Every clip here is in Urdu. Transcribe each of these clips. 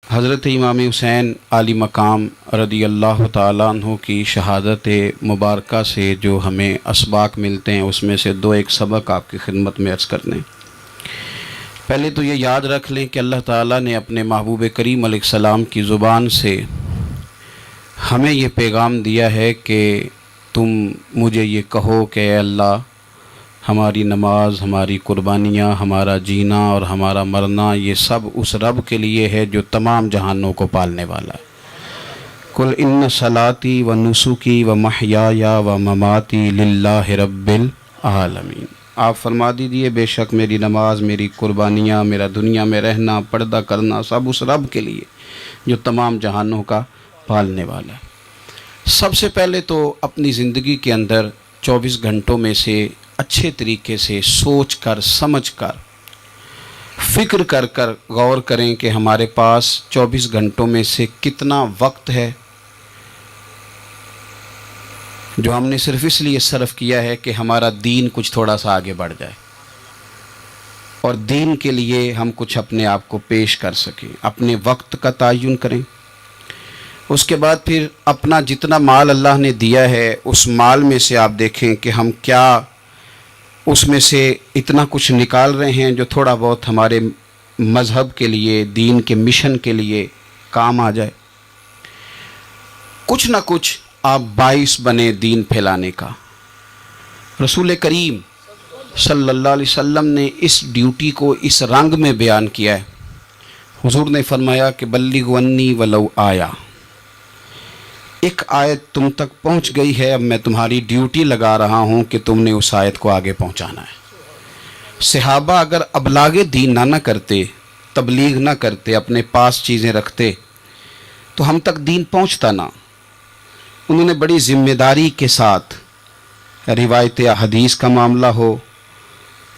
حضرت امام حسین عالی مقام رضی اللہ تعالیٰ عنہ کی شہادت مبارکہ سے جو ہمیں اسباق ملتے ہیں اس میں سے ایک سبق آپ کی خدمت میں عرض کر دیں۔ پہلے تو یہ یاد رکھ لیں کہ اللہ تعالیٰ نے اپنے محبوب کریم علیہ السلام کی زبان سے ہمیں یہ پیغام دیا ہے کہ تم مجھے یہ کہو کہ اے اللہ، ہماری نماز، ہماری قربانیاں، ہمارا جینا اور ہمارا مرنا یہ سب اس رب کے لیے ہے جو تمام جہانوں کو پالنے والا ہے۔ قل ان صلاتی و نسکی و محیای و مماتی للہ رب العالمین۔ آپ فرما دیجئے بے شک میری نماز، میری قربانیاں، میرا دنیا میں رہنا، پردہ کرنا سب اس رب کے لیے جو تمام جہانوں کا پالنے والا ہے۔ سب سے پہلے تو اپنی زندگی کے اندر 24 گھنٹوں میں سے اچھے طریقے سے سوچ کر، سمجھ کر، فکر کر کر غور کریں کہ ہمارے پاس 24 گھنٹوں میں سے کتنا وقت ہے جو ہم نے صرف اس لیے صرف کیا ہے کہ ہمارا دین کچھ تھوڑا سا آگے بڑھ جائے اور دین کے لیے ہم کچھ اپنے آپ کو پیش کر سکیں۔ اپنے وقت کا تعین کریں، اس کے بعد پھر اپنا جتنا مال اللہ نے دیا ہے اس مال میں سے آپ دیکھیں کہ ہم کیا اس میں سے اتنا کچھ نکال رہے ہیں جو تھوڑا بہت ہمارے مذہب کے لیے، دین کے مشن کے لیے کام آ جائے۔ کچھ نہ کچھ آپ باعث بنے دین پھیلانے کا۔ رسول کریم صلی اللہ علیہ وسلم نے اس ڈیوٹی کو اس رنگ میں بیان کیا ہے۔ حضور نے فرمایا کہ بلغوا انی ولو آیا، ایک آیت تم تک پہنچ گئی ہے، اب میں تمہاری ڈیوٹی لگا رہا ہوں کہ تم نے اس آیت کو آگے پہنچانا ہے۔ صحابہ اگر ابلاغ دین نہ کرتے، تبلیغ نہ کرتے، اپنے پاس چیزیں رکھتے تو ہم تک دین پہنچتا نہ۔ انہوں نے بڑی ذمہ داری کے ساتھ، روایت حدیث کا معاملہ ہو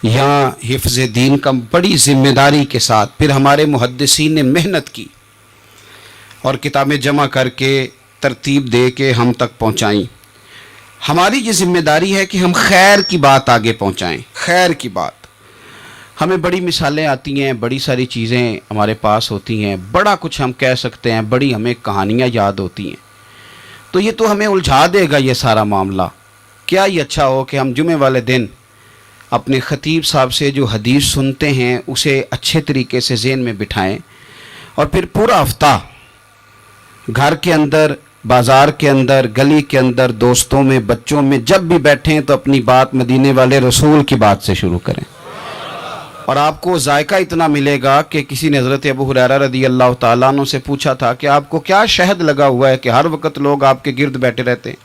یا حفظ دین کا، بڑی ذمہ داری کے ساتھ پھر ہمارے محدثین نے محنت کی اور کتابیں جمع کر کے ترتیب دے کے ہم تک پہنچائیں۔ ہماری یہ ذمہ داری ہے کہ ہم خیر کی بات آگے پہنچائیں، خیر کی بات۔ ہمیں بڑی مثالیں آتی ہیں، بڑی ساری چیزیں ہمارے پاس ہوتی ہیں، بڑا کچھ ہم کہہ سکتے ہیں، بڑی ہمیں کہانیاں یاد ہوتی ہیں، تو یہ تو ہمیں الجھا دے گا یہ سارا معاملہ۔ کیا یہ اچھا ہو کہ ہم جمعے والے دن اپنے خطیب صاحب سے جو حدیث سنتے ہیں اسے اچھے طریقے سے ذہن میں بٹھائیں اور پھر پورا ہفتہ گھر کے اندر، بازار کے اندر، گلی کے اندر، دوستوں میں، بچوں میں جب بھی بیٹھیں تو اپنی بات مدینے والے رسول کی بات سے شروع کریں، اور آپ کو ذائقہ اتنا ملے گا کہ کسی نے حضرت ابو ہریرہ رضی اللہ تعالیٰ عنہ سے پوچھا تھا کہ آپ کو کیا شہد لگا ہوا ہے کہ ہر وقت لوگ آپ کے گرد بیٹھے رہتے ہیں،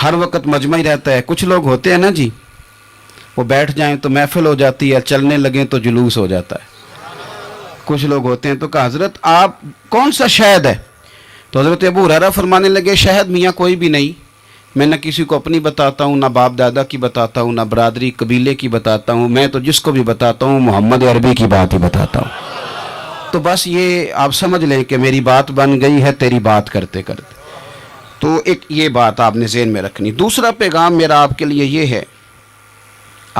ہر وقت مجمع ہی رہتا ہے؟ کچھ لوگ ہوتے ہیں نا جی، وہ بیٹھ جائیں تو محفل ہو جاتی ہے، چلنے لگیں تو جلوس ہو جاتا ہے۔ کچھ لوگ ہوتے ہیں، تو کہا حضرت آپ کون سا شہد ہے؟ تو حضرت ابو ہریرہ فرمانے لگے شہد میاں کوئی بھی نہیں، میں نہ کسی کو اپنی بتاتا ہوں، نہ باپ دادا کی بتاتا ہوں، نہ برادری قبیلے کی بتاتا ہوں، میں تو جس کو بھی بتاتا ہوں محمد عربی کی بات ہی بتاتا ہوں۔ تو بس یہ آپ سمجھ لیں کہ میری بات بن گئی ہے تیری بات کرتے کرتے۔ تو ایک یہ بات آپ نے ذہن میں رکھنی۔ دوسرا پیغام میرا آپ کے لیے یہ ہے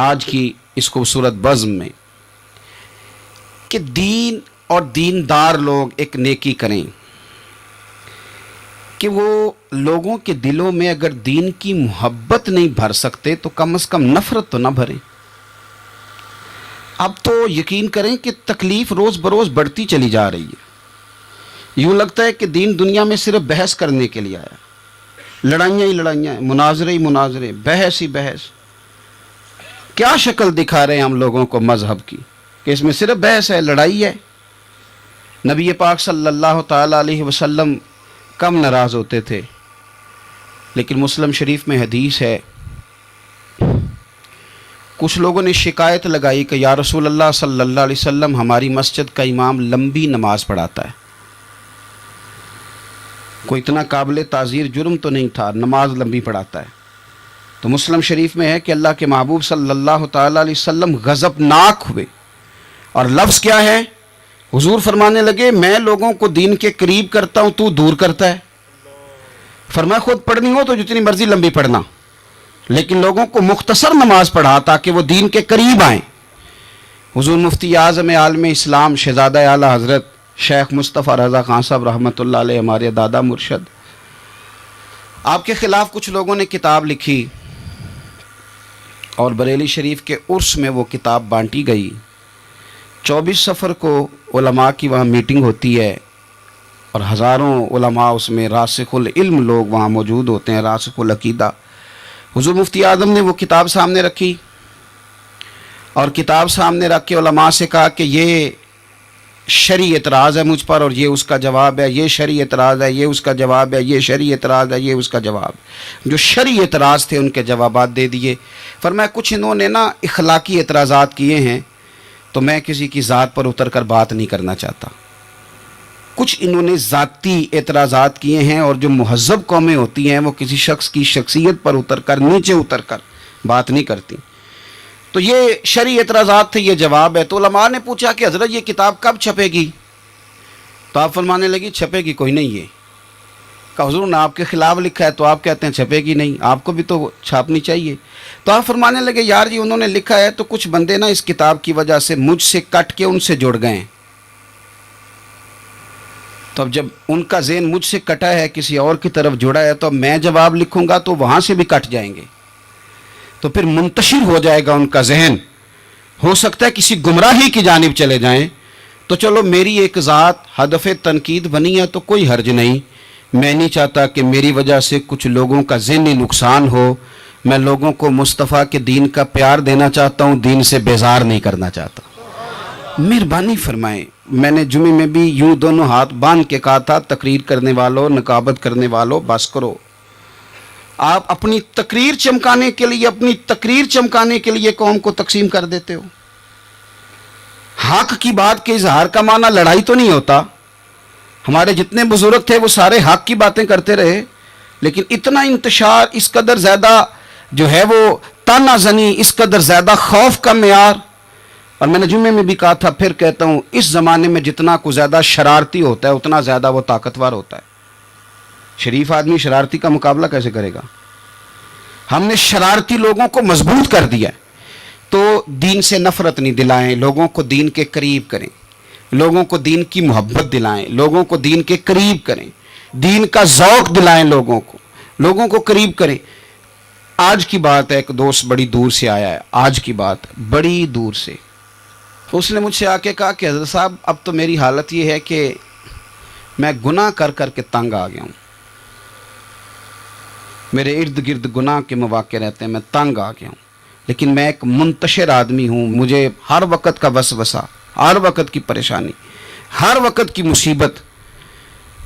آج کی اس خوبصورت بزم میں کہ دین اور دیندار لوگ ایک نیکی کریں کہ وہ لوگوں کے دلوں میں اگر دین کی محبت نہیں بھر سکتے تو کم از کم نفرت تو نہ بھریں۔ اب تو یقین کریں کہ تکلیف روز بروز بڑھتی چلی جا رہی ہے۔ یوں لگتا ہے کہ دین دنیا میں صرف بحث کرنے کے لیے آیا، لڑائیاں ہی لڑائیاں ہیں، مناظرے ہی مناظرے، بحث ہی بحث۔ کیا شکل دکھا رہے ہیں ہم لوگوں کو مذہب کی کہ اس میں صرف بحث ہے، لڑائی ہے۔ نبی پاک صلی اللہ تعالیٰ علیہ وسلم کم ناراض ہوتے تھے، لیکن مسلم شریف میں حدیث ہے، کچھ لوگوں نے شکایت لگائی کہ یا رسول اللہ صلی اللہ علیہ وسلم ہماری مسجد کا امام لمبی نماز پڑھاتا ہے، کوئی اتنا قابل تعزیر جرم تو نہیں تھا، نماز لمبی پڑھاتا ہے۔ تو مسلم شریف میں ہے کہ اللہ کے محبوب صلی اللہ تعالیٰ علیہ وسلم غضبناک ہوئے، اور لفظ کیا ہے؟ حضور فرمانے لگے میں لوگوں کو دین کے قریب کرتا ہوں، تو دور کرتا ہے۔ فرمایا خود پڑھنی ہو تو جتنی مرضی لمبی پڑھنا، لیکن لوگوں کو مختصر نماز پڑھا تاکہ وہ دین کے قریب آئیں۔ حضور مفتی اعظم عالم اسلام شہزادہ اعلیٰ حضرت شیخ مصطفیٰ رضا خان صاحب رحمۃ اللہ علیہ ہمارے دادا مرشد، آپ کے خلاف کچھ لوگوں نے کتاب لکھی اور بریلی شریف کے عرس میں وہ کتاب بانٹی گئی۔ 24 صفر کو علماء کی وہاں میٹنگ ہوتی ہے اور ہزاروں علماء اس میں راسخ العلم لوگ وہاں موجود ہوتے ہیں، راسخ العقیدہ۔ حضور مفتی اعظم نے وہ کتاب سامنے رکھی اور کتاب سامنے رکھ کے علماء سے کہا کہ یہ شرعی اعتراض ہے مجھ پر اور یہ اس کا جواب ہے، یہ شرعی اعتراض ہے، یہ اس کا جواب ہے، یہ شرعی اعتراض ہے، یہ اس کا جواب۔ جو شرعی اعتراض تھے ان کے جوابات دے دیے۔ فرمایا کچھ انہوں نے نا اخلاقی اعتراضات کیے ہیں تو میں کسی کی ذات پر اتر کر بات نہیں کرنا چاہتا۔ کچھ انہوں نے ذاتی اعتراضات کیے ہیں اور جو مہذب قومیں ہوتی ہیں وہ کسی شخص کی شخصیت پر اتر کر، نیچے اتر کر بات نہیں کرتی۔ تو یہ شرعی اعتراضات تھے، یہ جواب ہے۔ تو علماء نے پوچھا کہ حضرت یہ کتاب کب چھپے گی؟ تو آپ فرمانے لگی چھپے گی کوئی نہیں ہے۔ کہ حضور نے آپ کے خلاف لکھا ہے تو آپ کہتے ہیں چھپے گی نہیں، آپ کو بھی تو چھاپنی چاہیے۔ تو آپ فرمانے لگے یار جی انہوں نے لکھا ہے تو کچھ بندے نا اس کتاب کی وجہ سے مجھ سے کٹ کے ان سے جڑ گئے ہیں۔ تو اب جب ان کا ذہن مجھ سے کٹا ہے، کسی اور کی طرف جڑا ہے، تو اب میں جواب لکھوں گا تو وہاں سے بھی کٹ جائیں گے، تو پھر منتشر ہو جائے گا ان کا ذہن، ہو سکتا ہے کسی گمراہی کی جانب چلے جائیں۔ تو چلو میری ایک ذات ہدف تنقید بنی ہے تو کوئی حرج نہیں، میں نہیں چاہتا کہ میری وجہ سے کچھ لوگوں کا ذہنی نقصان ہو۔ میں لوگوں کو مصطفیٰ کے دین کا پیار دینا چاہتا ہوں، دین سے بیزار نہیں کرنا چاہتا۔ مہربانی فرمائیں، میں نے جمعے میں بھی یوں دونوں ہاتھ باندھ کے کہا تھا تقریر کرنے والوں، نقابت کرنے والوں بس کرو۔ آپ اپنی تقریر چمکانے کے لیے قوم کو تقسیم کر دیتے ہو۔ حق کی بات کے اظہار کا معنی لڑائی تو نہیں ہوتا۔ ہمارے جتنے بزرگ تھے وہ سارے حق کی باتیں کرتے رہے، لیکن اتنا انتشار، اس قدر زیادہ جو ہے وہ تانا زنی، اس قدر زیادہ خوف کا معیار۔ اور میں نے جمعے میں بھی کہا تھا، پھر کہتا ہوں، اس زمانے میں جتنا کو زیادہ شرارتی ہوتا ہے اتنا زیادہ وہ طاقتور ہوتا ہے۔ شریف آدمی شرارتی کا مقابلہ کیسے کرے گا؟ ہم نے شرارتی لوگوں کو مضبوط کر دیا ہے۔ تو دین سے نفرت نہیں دلائیں، لوگوں کو دین کے قریب کریں، لوگوں کو دین کی محبت دلائیں، لوگوں کو دین کے قریب کریں، دین کا ذوق دلائیں، لوگوں کو قریب کریں۔ آج کی بات ہے، ایک دوست بڑی دور سے آیا ہے، آج کی بات بڑی دور سے، اس نے مجھ سے آ کے کہا کہ حضرت صاحب اب تو میری حالت یہ ہے کہ میں گناہ کر کر کے تنگ آ گیا ہوں، میرے ارد گرد گناہ کے مواقع رہتے ہیں، میں تنگ آ گیا ہوں، لیکن میں ایک منتشر آدمی ہوں، مجھے ہر وقت کا وسوسہ، ہر وقت کی پریشانی، ہر وقت کی مصیبت۔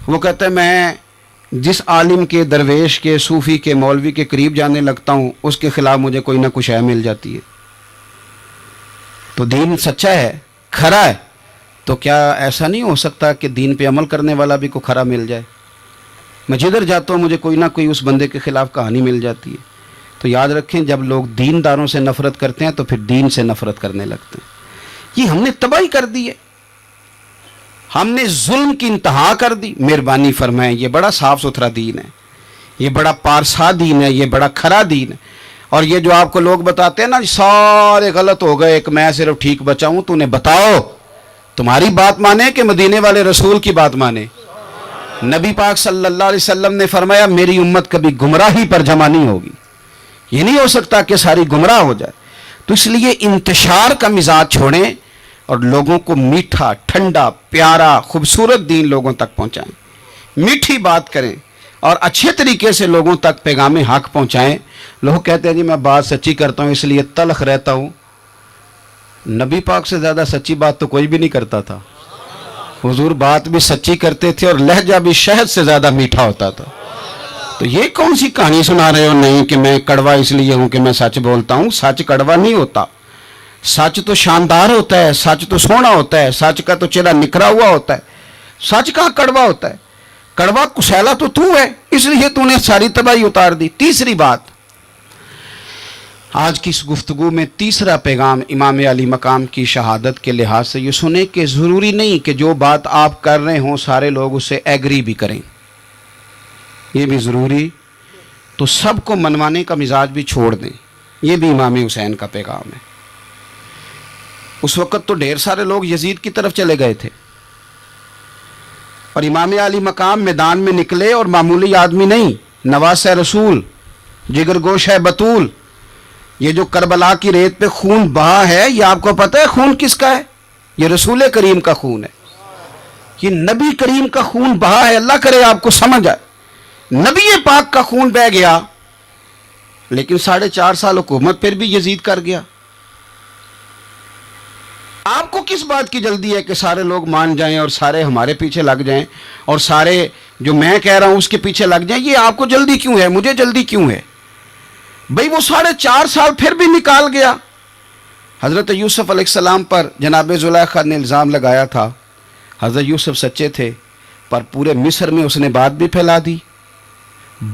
وہ کہتا ہے میں جس عالم کے، درویش کے، صوفی کے، مولوی کے قریب جانے لگتا ہوں اس کے خلاف مجھے کوئی نہ کچھ ہے مل جاتی ہے۔ تو دین سچا ہے، کھرا ہے، تو کیا ایسا نہیں ہو سکتا کہ دین پہ عمل کرنے والا بھی کوئی کھرا مل جائے؟ میں جدھر جاتا ہوں مجھے کوئی نہ کوئی اس بندے کے خلاف کہانی مل جاتی ہے۔ تو یاد رکھیں، جب لوگ دینداروں سے نفرت کرتے ہیں تو پھر دین سے نفرت کرنے لگتے ہیں۔ یہ ہم نے تباہی کر دی ہے، ہم نے ظلم کی انتہا کر دی۔ مہربانی فرمائیں، یہ بڑا صاف ستھرا دین ہے، یہ بڑا پارسا دین ہے، یہ بڑا کھرا دین ہے۔ اور یہ جو آپ کو لوگ بتاتے ہیں نا سارے غلط ہو گئے، ایک میں صرف ٹھیک بچا ہوں، تو انہیں بتاؤ تمہاری بات مانے کہ مدینے والے رسول کی بات مانے؟ نبی پاک صلی اللہ علیہ وسلم نے فرمایا میری امت کبھی گمراہی پر جمع نہیں ہوگی، یہ نہیں ہو سکتا کہ ساری گمراہ ہو جائے۔ تو اس لیے انتشار کا مزاج چھوڑیں اور لوگوں کو میٹھا، ٹھنڈا، پیارا، خوبصورت دین لوگوں تک پہنچائیں، میٹھی بات کریں اور اچھے طریقے سے لوگوں تک پیغام حق پہنچائیں۔ لوگ کہتے ہیں جی میں بات سچی کرتا ہوں اس لیے تلخ رہتا ہوں۔ نبی پاک سے زیادہ سچی بات تو کوئی بھی نہیں کرتا تھا، حضور بات بھی سچی کرتے تھے اور لہجہ بھی شہد سے زیادہ میٹھا ہوتا تھا۔ تو یہ کون سی کہانی سنا رہے ہو؟ نہیں کہ میں کڑوا اس لیے ہوں کہ میں سچ بولتا ہوں، سچ کڑوا نہیں ہوتا، سچ تو شاندار ہوتا ہے، سچ تو سونا ہوتا ہے، سچ کا تو چہرہ نکھرا ہوا ہوتا ہے، سچ کہاں کڑوا ہوتا ہے؟ کڑوا کسیلا تو ہے، اس لیے تو نے ساری تباہی اتار دی۔ تیسری بات، آج کی اس گفتگو میں تیسرا پیغام امام علی مقام کی شہادت کے لحاظ سے یہ سنیں کہ ضروری نہیں کہ جو بات آپ کر رہے ہوں سارے لوگ اسے ایگری بھی کریں، یہ بھی ضروری، تو سب کو منوانے کا مزاج بھی چھوڑ دیں، یہ بھی امام حسین کا پیغام ہے۔ اس وقت تو ڈھیر سارے لوگ یزید کی طرف چلے گئے تھے، اور امام علی مقام میدان میں نکلے اور معمولی آدمی نہیں، نواسہ رسول، جگر گوش ہے بطول. یہ جو کربلا کی ریت پہ خون بہا ہے، یہ آپ کو پتہ ہے خون کس کا ہے؟ یہ رسول کریم کا خون ہے. یہ نبی کریم کا خون بہا ہے. اللہ کرے آپ کو سمجھ آئے. نبی پاک کا خون بہ گیا، لیکن 4.5 سال حکومت پھر بھی یزید کر گیا. آپ کو کس بات کی جلدی ہے کہ سارے لوگ مان جائیں اور سارے ہمارے پیچھے لگ جائیں اور سارے جو میں کہہ رہا ہوں اس کے پیچھے لگ جائیں؟ یہ آپ کو جلدی کیوں ہے؟ مجھے جلدی کیوں ہے؟ بھئی وہ 4.5 سال پھر بھی نکال گیا. حضرت یوسف علیہ السلام پر جناب زلیخا نے الزام لگایا تھا. حضرت یوسف سچے تھے، پر پورے مصر میں اس نے بات بھی پھیلا دی.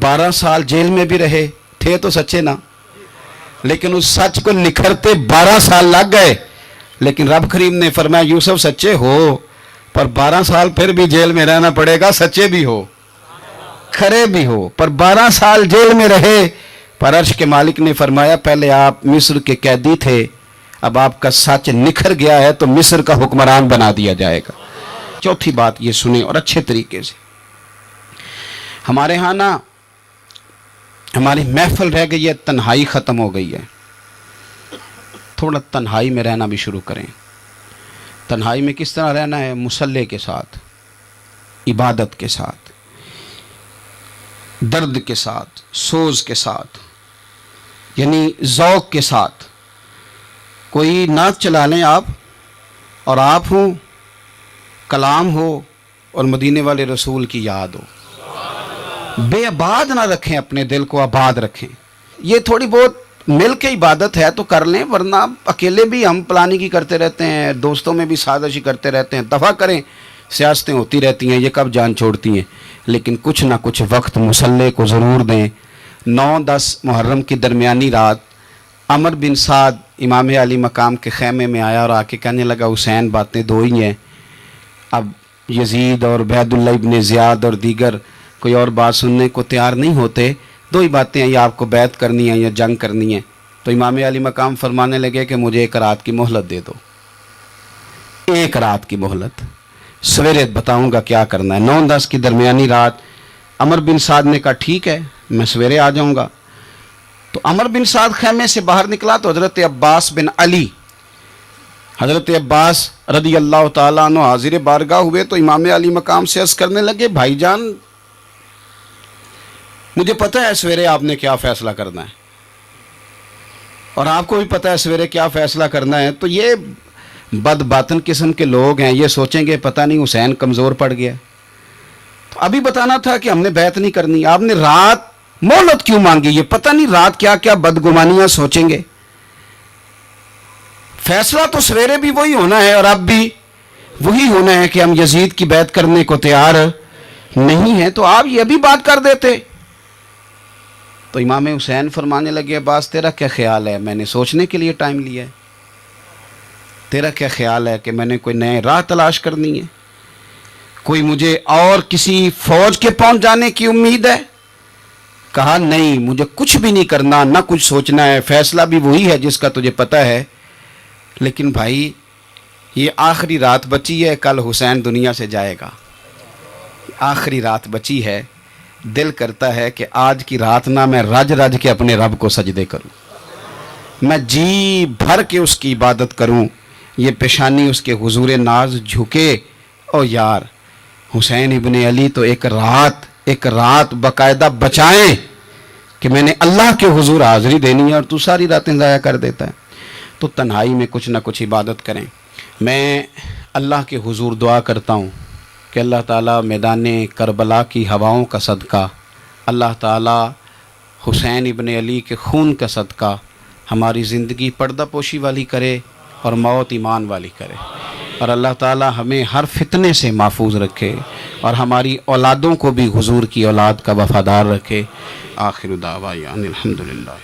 12 سال جیل میں بھی رہے تھے تو سچے نا، لیکن اس سچ کو نکھرتے 12 سال لگ گئے. لیکن رب کریم نے فرمایا یوسف سچے ہو، پر 12 سال پھر بھی جیل میں رہنا پڑے گا. سچے بھی ہو، کھرے بھی ہو، پر 12 سال جیل میں رہے. پر عرش کے مالک نے فرمایا پہلے آپ مصر کے قیدی تھے، اب آپ کا سچ نکھر گیا ہے تو مصر کا حکمران بنا دیا جائے گا. چوتھی بات یہ سنیں اور اچھے طریقے سے. ہمارے ہاں نا ہماری محفل رہ گئی ہے، تنہائی ختم ہو گئی ہے. تھوڑا تنہائی میں رہنا بھی شروع کریں. تنہائی میں کس طرح رہنا ہے؟ مصلی کے ساتھ، عبادت کے ساتھ، درد کے ساتھ، سوز کے ساتھ، یعنی ذوق کے ساتھ. کوئی نعت چلا لیں آپ، اور آپ ہوں، کلام ہو اور مدینے والے رسول کی یاد ہو. بے آباد نہ رکھیں، اپنے دل کو آباد رکھیں. یہ تھوڑی بہت مل کے عبادت ہے تو کر لیں، ورنہ اکیلے بھی ہم پلاننگ ہی کرتے رہتے ہیں، دوستوں میں بھی سازشی کرتے رہتے ہیں. دفع کریں، سیاستیں ہوتی رہتی ہیں، یہ کب جان چھوڑتی ہیں. لیکن کچھ نہ کچھ وقت مصلی کو ضرور دیں. 9-10 محرم کی درمیانی رات عمر بن سعد امام علی مقام کے خیمے میں آیا اور آ کے کہنے لگا حسین باتیں 2 ہی ہیں. اب یزید اور عبید اللہ ابن زیاد اور دیگر کوئی اور بات سننے کو تیار نہیں ہوتے. 2 ہی باتیں ہیں، یا آپ کو بیعت کرنی ہے یا جنگ کرنی ہے. تو امام علی مقام فرمانے لگے کہ مجھے 1 رات کی مہلت دے دو. 1 رات کی مہلت، سویرے بتاؤں گا کیا کرنا ہے. 9-10 کی درمیانی رات عمر بن سعد نے کہا ٹھیک ہے میں سویرے آ جاؤں گا. تو عمر بن سعد خیمے سے باہر نکلا تو حضرت عباس بن علی، حضرت عباس رضی اللہ تعالیٰ عنہ حاضر بارگاہ ہوئے تو امام علی مقام سے عرض کرنے لگے بھائی جان مجھے پتہ ہے سویرے آپ نے کیا فیصلہ کرنا ہے، اور آپ کو بھی پتہ ہے سویرے کیا فیصلہ کرنا ہے. تو یہ بد باطن قسم کے لوگ ہیں، یہ سوچیں گے پتہ نہیں حسین کمزور پڑ گیا. تو ابھی بتانا تھا کہ ہم نے بیعت نہیں کرنی. آپ نے رات مہلت کیوں مانگی؟ یہ پتہ نہیں رات کیا کیا بدگمانیاں سوچیں گے. فیصلہ تو سویرے بھی وہی ہونا ہے اور اب بھی وہی ہونا ہے کہ ہم یزید کی بیعت کرنے کو تیار نہیں ہیں. تو آپ یہ بھی بات کر دیتے. تو امام حسین فرمانے لگے عباس تیرا کیا خیال ہے؟ میں نے سوچنے کے لیے ٹائم لیا ہے. تیرا کیا خیال ہے کہ میں نے کوئی نئے راہ تلاش کرنی ہے؟ کوئی مجھے اور کسی فوج کے پہنچ جانے کی امید ہے؟ کہا نہیں، مجھے کچھ بھی نہیں کرنا، نہ کچھ سوچنا ہے. فیصلہ بھی وہی ہے جس کا تجھے پتہ ہے. لیکن بھائی یہ آخری رات بچی ہے، کل حسین دنیا سے جائے گا. آخری رات بچی ہے، دل کرتا ہے کہ آج کی رات نہ میں رج رج کے اپنے رب کو سجدے کروں، میں جی بھر کے اس کی عبادت کروں. یہ پیشانی اس کے حضور ناز جھکے. او یار حسین ابن علی تو ایک رات باقاعدہ بچائیں کہ میں نے اللہ کے حضور حاضری دینی ہے اور تو ساری راتیں ضائع کر دیتا ہے. تو تنہائی میں کچھ نہ کچھ عبادت کریں. میں اللہ کے حضور دعا کرتا ہوں کہ اللہ تعالیٰ میدان کربلا کی ہواؤں کا صدقہ، اللہ تعالیٰ حسین ابن علی کے خون کا صدقہ ہماری زندگی پردہ پوشی والی کرے اور موت ایمان والی کرے. اور اللہ تعالیٰ ہمیں ہر فتنے سے محفوظ رکھے اور ہماری اولادوں کو بھی حضور کی اولاد کا وفادار رکھے. آخر دعوانا الحمدللہ.